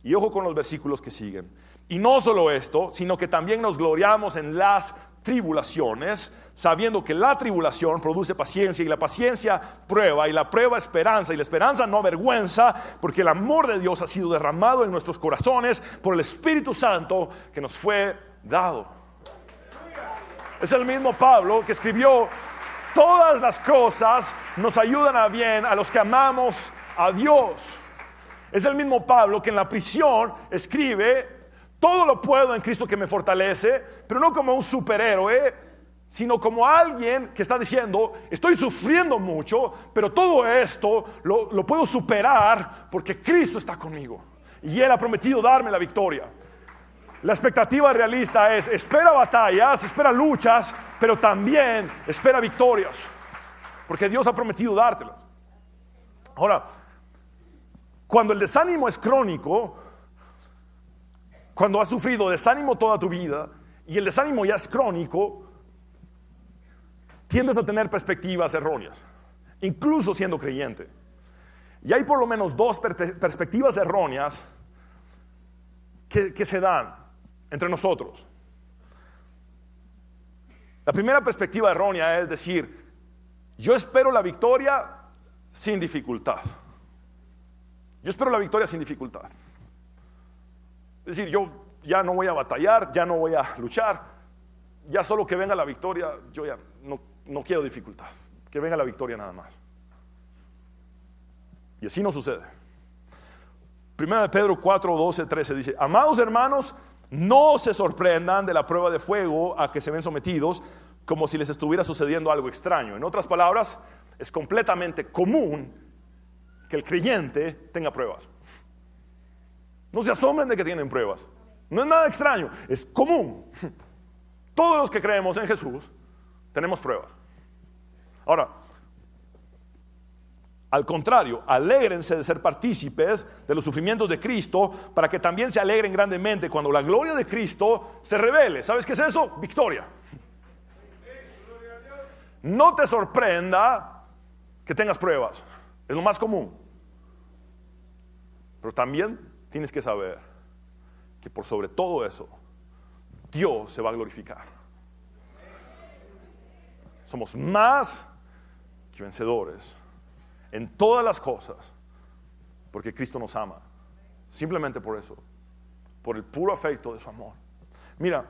Y ojo con los versículos que siguen. Y no solo esto, sino que también nos gloriamos en las tribulaciones, sabiendo que la tribulación produce paciencia y la paciencia prueba y la prueba esperanza y la esperanza no avergüenza, porque el amor de Dios ha sido derramado en nuestros corazones por el Espíritu Santo que nos fue dado. Es el mismo Pablo que escribió, todas las cosas nos ayudan a bien a los que amamos a Dios. Es el mismo Pablo que en la prisión escribe, todo lo puedo en Cristo que me fortalece, pero no como un superhéroe, sino como alguien que está diciendo, estoy sufriendo mucho, pero todo esto lo puedo superar porque Cristo está conmigo. Y Él ha prometido darme la victoria. La expectativa realista es, espera batallas, espera luchas, pero también espera victorias. Porque Dios ha prometido dártelas. Ahora, cuando el desánimo es crónico, cuando has sufrido desánimo toda tu vida y el desánimo ya es crónico, tiendes a tener perspectivas erróneas, incluso siendo creyente. Y hay por lo menos dos perspectivas erróneas que se dan entre nosotros. La primera perspectiva errónea es decir, yo espero la victoria sin dificultad. Yo espero la victoria sin dificultad. Es decir, yo ya no voy a batallar, ya no voy a luchar, ya solo que venga la victoria, yo ya no quiero dificultad, que venga la victoria nada más. Y así no sucede. Primera de Pedro 4, 12, 13 dice, amados hermanos, no se sorprendan de la prueba de fuego a que se ven sometidos, como si les estuviera sucediendo algo extraño. En otras palabras, es completamente común que el creyente tenga pruebas. No se asombren de que tienen pruebas. No es nada extraño, es común. Todos los que creemos en Jesús tenemos pruebas. Ahora, al contrario, alégrense de ser partícipes de los sufrimientos de Cristo, para que también se alegren grandemente cuando la gloria de Cristo se revele. ¿Sabes qué es eso? Victoria. No te sorprenda que tengas pruebas. Es lo más común. Pero también tienes que saber que por sobre todo eso, Dios se va a glorificar. Somos más que vencedores en todas las cosas, porque Cristo nos ama. Simplemente por eso, por el puro afecto de su amor. Mira,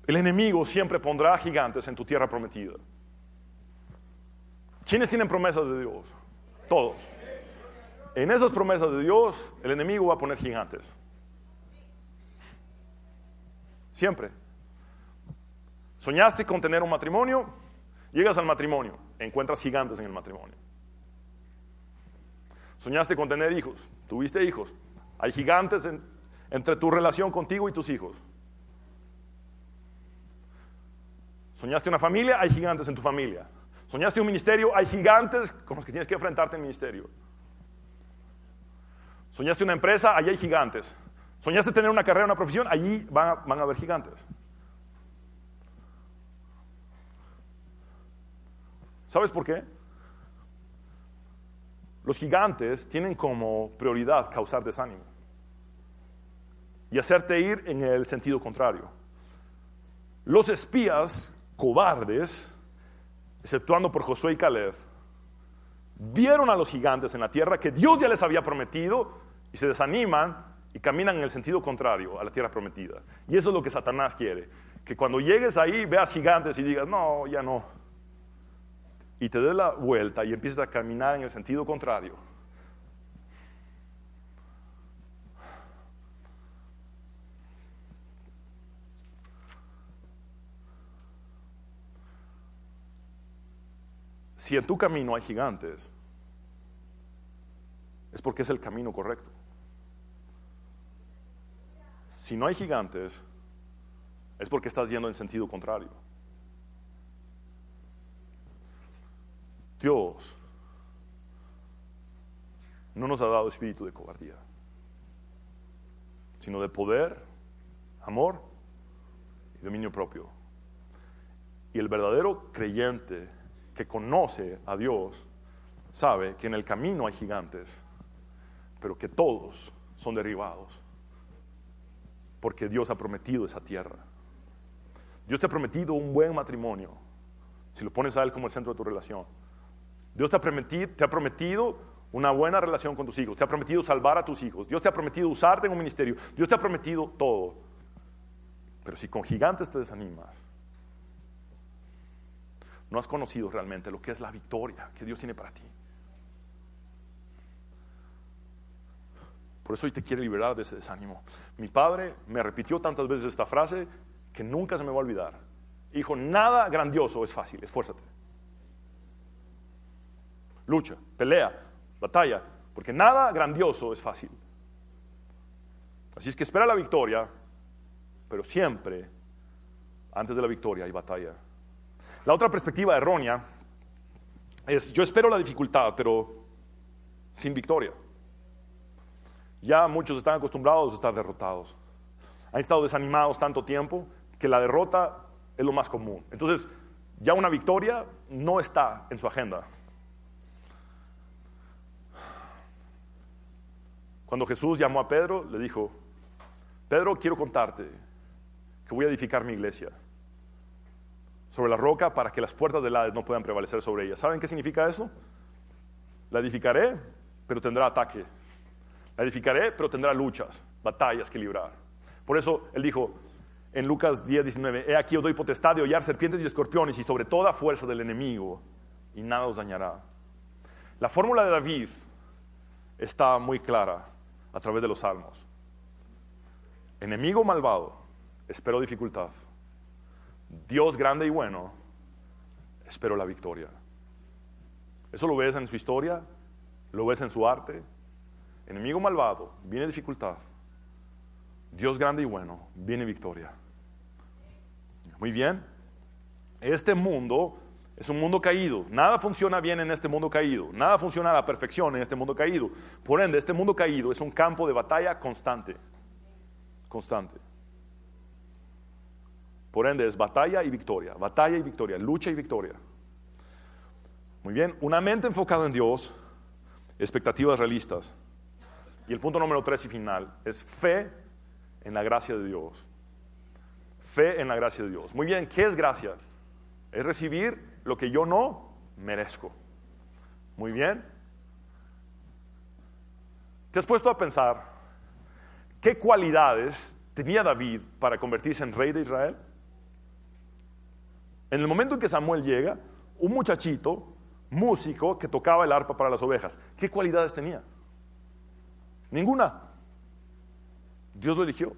el enemigo siempre pondrá gigantes en tu tierra prometida. ¿Quiénes tienen promesas de Dios? Todos. En esas promesas de Dios, el enemigo va a poner gigantes. Siempre. ¿Soñaste con tener un matrimonio? Llegas al matrimonio, encuentras gigantes en el matrimonio. ¿Soñaste con tener hijos? ¿Tuviste hijos? Hay gigantes entre tu relación contigo y tus hijos. ¿Soñaste una familia? Hay gigantes en tu familia. ¿Soñaste un ministerio? Hay gigantes con los que tienes que enfrentarte en el ministerio. ¿Soñaste una empresa? Allí hay gigantes. ¿Soñaste tener una carrera, una profesión? Allí van a haber gigantes. ¿Sabes por qué? Los gigantes tienen como prioridad causar desánimo y hacerte ir en el sentido contrario. Los espías cobardes, exceptuando por Josué y Caleb, vieron a los gigantes en la tierra que Dios ya les había prometido y se desaniman y caminan en el sentido contrario a la tierra prometida. Y eso es lo que Satanás quiere, que cuando llegues ahí veas gigantes y digas, no, ya no. Y te des la vuelta y empieces a caminar en el sentido contrario. Si en tu camino hay gigantes, es porque es el camino correcto. Si no hay gigantes, es porque estás yendo en sentido contrario. Dios no nos ha dado espíritu de cobardía. sino de poder, amor y dominio propio. Y el verdadero creyente que conoce a Dios sabe que en el camino hay gigantes, pero que todos son derribados, porque Dios ha prometido esa tierra. Dios te ha prometido un buen matrimonio, si lo pones a Él como el centro de tu relación. Dios te ha prometido una buena relación con tus hijos, te ha prometido salvar a tus hijos, Dios te ha prometido usarte en un ministerio, Dios te ha prometido todo. Pero si con gigantes te desanimas, no has conocido realmente lo que es la victoria que Dios tiene para ti. Por eso hoy te quiere liberar de ese desánimo. Mi padre me repitió tantas veces esta frase que nunca se me va a olvidar. Hijo, nada grandioso es fácil, esfuérzate. Lucha, pelea, batalla, porque nada grandioso es fácil. Así es que espera la victoria, pero siempre antes de la victoria hay batalla. La otra perspectiva errónea es: yo espero la dificultad, pero sin victoria. Ya muchos están acostumbrados a estar derrotados. Han estado desanimados tanto tiempo que la derrota es lo más común. Entonces, ya una victoria no está en su agenda. Cuando Jesús llamó a Pedro, le dijo: Pedro, quiero contarte que voy a edificar mi iglesia sobre la roca para que las puertas del Hades no puedan prevalecer sobre ella. ¿Saben qué significa eso? La edificaré, pero tendrá ataque. La edificaré, pero tendrá luchas, batallas que librar. Por eso Él dijo en Lucas 10:19: he aquí os doy potestad de hollar serpientes y escorpiones y sobre toda fuerza del enemigo, y nada os dañará. La fórmula de David está muy clara a través de los salmos. Enemigo malvado, espero dificultad. Dios grande y bueno, espero la victoria. Eso lo ves en su historia, lo ves en su arte. Enemigo malvado, viene dificultad. Dios grande y bueno, viene victoria. Muy bien. Este mundo es un mundo caído. Nada funciona bien en este mundo caído. Nada funciona a la perfección en este mundo caído. Por ende, este mundo caído es un campo de batalla constante. Constante. Por ende, es batalla y victoria, lucha y victoria. Muy bien, una mente enfocada en Dios, expectativas realistas. Y el punto número 3 y final es fe en la gracia de Dios. Fe en la gracia de Dios. Muy bien, ¿qué es gracia? Es recibir lo que yo no merezco. Muy bien. ¿Te has puesto a pensar qué cualidades tenía David para convertirse en rey de Israel? En el momento en que Samuel llega, un muchachito, músico, que tocaba el arpa para las ovejas, ¿qué cualidades tenía? Ninguna. Dios lo eligió.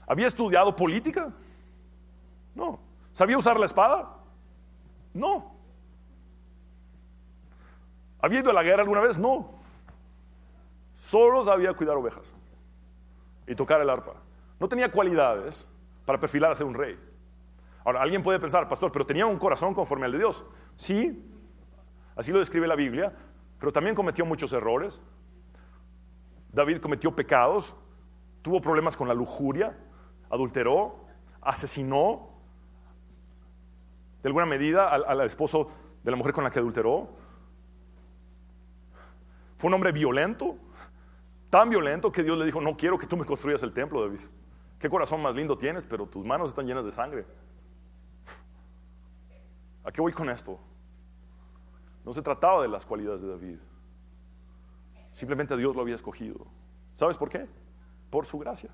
¿Había estudiado política? No. ¿Sabía usar la espada? No. ¿Había ido a la guerra alguna vez? No. Solo sabía cuidar ovejas y tocar el arpa. No tenía cualidades para perfilar a ser un rey. Ahora, alguien puede pensar: pastor, pero tenía un corazón conforme al de Dios. Sí, así lo describe la Biblia, pero también cometió muchos errores. David cometió pecados, tuvo problemas con la lujuria, adulteró, asesinó de alguna medida al esposo de la mujer con la que adulteró. Fue un hombre violento, tan violento que Dios le dijo: no quiero que tú me construyas el templo, David. Qué corazón más lindo tienes, pero tus manos están llenas de sangre. ¿A qué voy con esto? No se trataba de las cualidades de David. Simplemente Dios lo había escogido. ¿Sabes por qué? Por su gracia.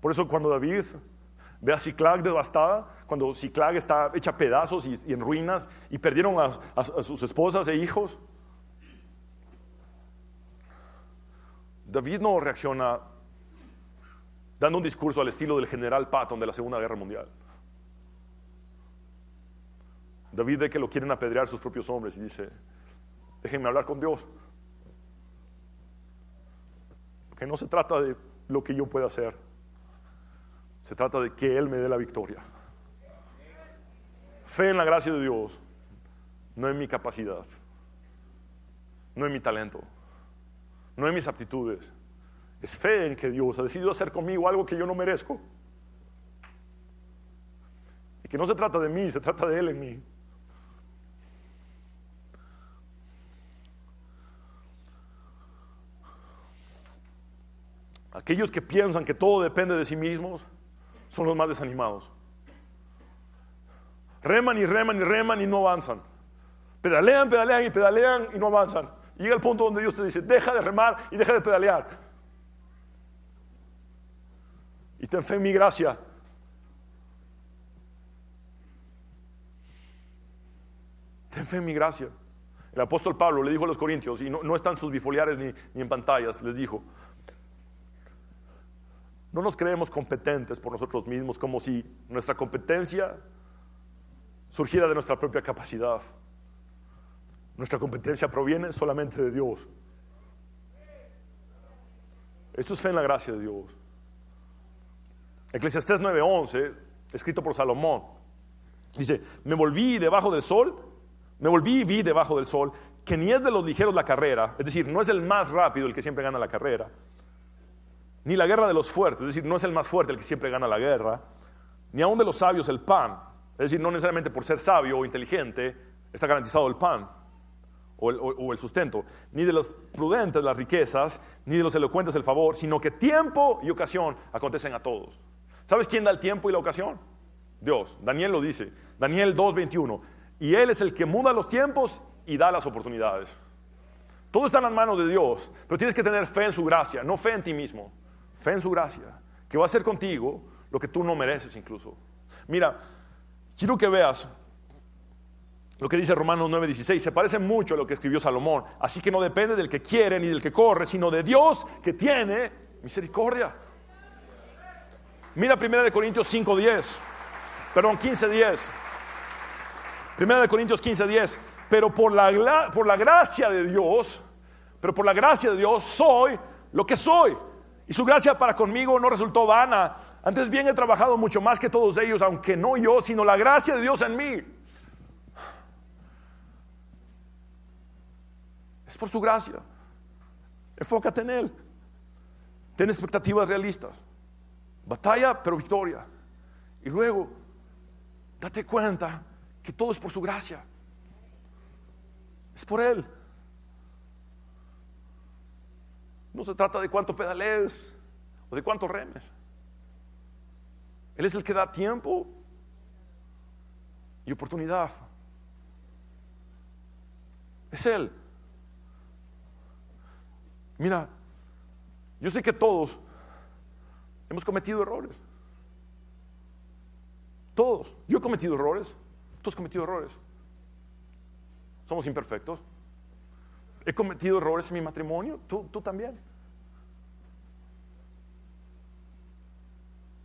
Por eso cuando David ve a Ziklag devastada, cuando Ziklag está hecha a pedazos y en ruinas, y perdieron a sus esposas e hijos, David no reacciona dando un discurso al estilo del general Patton de la Segunda Guerra Mundial. David ve que lo quieren apedrear sus propios hombres y dice: déjenme hablar con Dios, porque no se trata de lo que yo pueda hacer, se trata de que Él me dé la victoria. Fe en la gracia de Dios, no en mi capacidad. no en mi talento, no en mis aptitudes. Es fe en que Dios ha decidido hacer conmigo algo que yo no merezco. Y que no se trata de mí, se trata de Él en mí. Aquellos que piensan que todo depende de sí mismos son los más desanimados. Reman y reman y reman y no avanzan. Pedalean, pedalean y pedalean y no avanzan. Llega el punto donde Dios te dice: deja de remar y deja de pedalear. Y ten fe en mi gracia. Ten fe en mi gracia. El apóstol Pablo le dijo a los corintios, y no están sus bifoliares ni en pantallas, les dijo: no nos creemos competentes por nosotros mismos, como si nuestra competencia surgiera de nuestra propia capacidad. Nuestra competencia proviene solamente de Dios. Esto es fe en la gracia de Dios. Eclesiastés 9:11, escrito por Salomón, dice: me volví debajo del sol, me volví y vi debajo del sol que ni es de los ligeros la carrera, es decir, no es el más rápido el que siempre gana la carrera, ni la guerra de los fuertes, es decir, no es el más fuerte el que siempre gana la guerra, ni aun de los sabios el pan, es decir, no necesariamente por ser sabio o inteligente está garantizado el pan o el sustento, ni de los prudentes las riquezas, ni de los elocuentes el favor, sino que tiempo y ocasión acontecen a todos. ¿Sabes quién da el tiempo y la ocasión? Dios. Daniel lo dice, Daniel 2:21, y Él es el que muda los tiempos y da las oportunidades. Todo está en las manos de Dios, pero tienes que tener fe en su gracia, no fe en ti mismo. Fe en su gracia, que va a hacer contigo lo que tú no mereces incluso. Mira, quiero que veas lo que dice Romanos 9:16. Se parece mucho a lo que escribió Salomón. Así que no depende del que quiere ni del que corre, sino de Dios que tiene misericordia. Mira 1 Corintios 5:10. Perdón, 15:10. 1 Corintios 15:10. Pero por la gracia de Dios, soy lo que soy. Y su gracia para conmigo no resultó vana. Antes bien he trabajado mucho más que todos ellos, aunque no yo, sino la gracia de Dios en mí. Es por su gracia. Enfócate en Él. Ten expectativas realistas. Batalla, pero victoria. Y luego, date cuenta que todo es por su gracia. Es por Él. No se trata de cuánto pedalees o de cuánto remes. Él es el que da tiempo y oportunidad. Es Él. Mira, yo sé que todos hemos cometido errores. Todos. Yo he cometido errores. Tú has cometido errores. Somos imperfectos. He cometido errores en mi matrimonio. Tú también.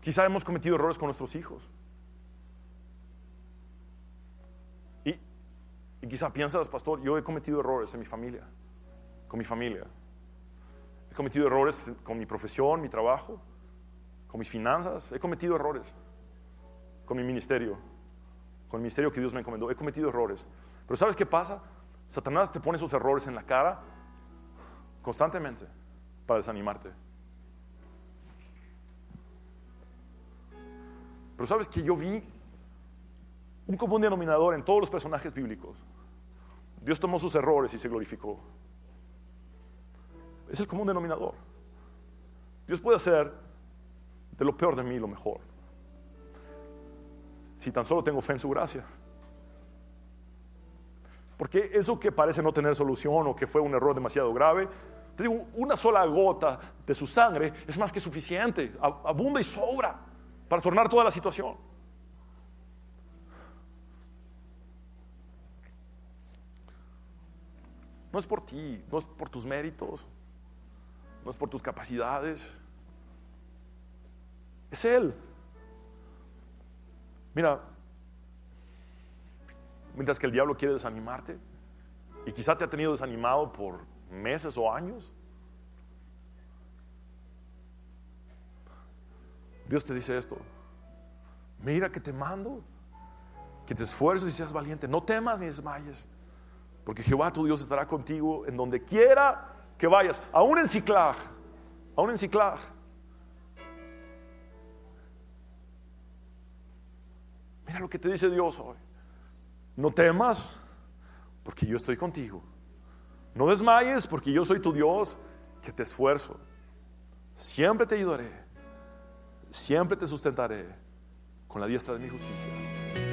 Quizá hemos cometido errores con nuestros hijos. Y quizá piensas, pastor, yo he cometido errores en mi familia, con mi familia. He cometido errores con mi profesión, mi trabajo, con mis finanzas. He cometido errores con mi ministerio, con el ministerio que Dios me encomendó. He cometido errores. Pero ¿sabes qué pasa? Satanás te pone esos errores en la cara constantemente para desanimarte. Pero ¿sabes que yo vi un común denominador en todos los personajes bíblicos? Dios tomó sus errores y se glorificó. Es el común denominador. Dios puede hacer de lo peor de mí lo mejor, si tan solo tengo fe en su gracia. Porque eso que parece no tener solución o que fue un error demasiado grave, te digo, una sola gota de su sangre es más que suficiente, abunda y sobra para tornar toda la situación. No es por ti, no es por tus méritos, no es por tus capacidades. Es Él. Mira, mientras que el diablo quiere desanimarte, y quizá te ha tenido desanimado por meses o años, Dios te dice esto: mira que te mando, que te esfuerces y seas valiente, no temas ni desmayes, Porque Jehová tu Dios estará contigo en donde quiera que vayas, aún en Siclag, aún en Siclag. Mira lo que te dice Dios hoy. No temas, porque yo estoy contigo. No desmayes, porque yo soy tu Dios, que te esfuerzo. Siempre te ayudaré, siempre te sustentaré con la diestra de mi justicia.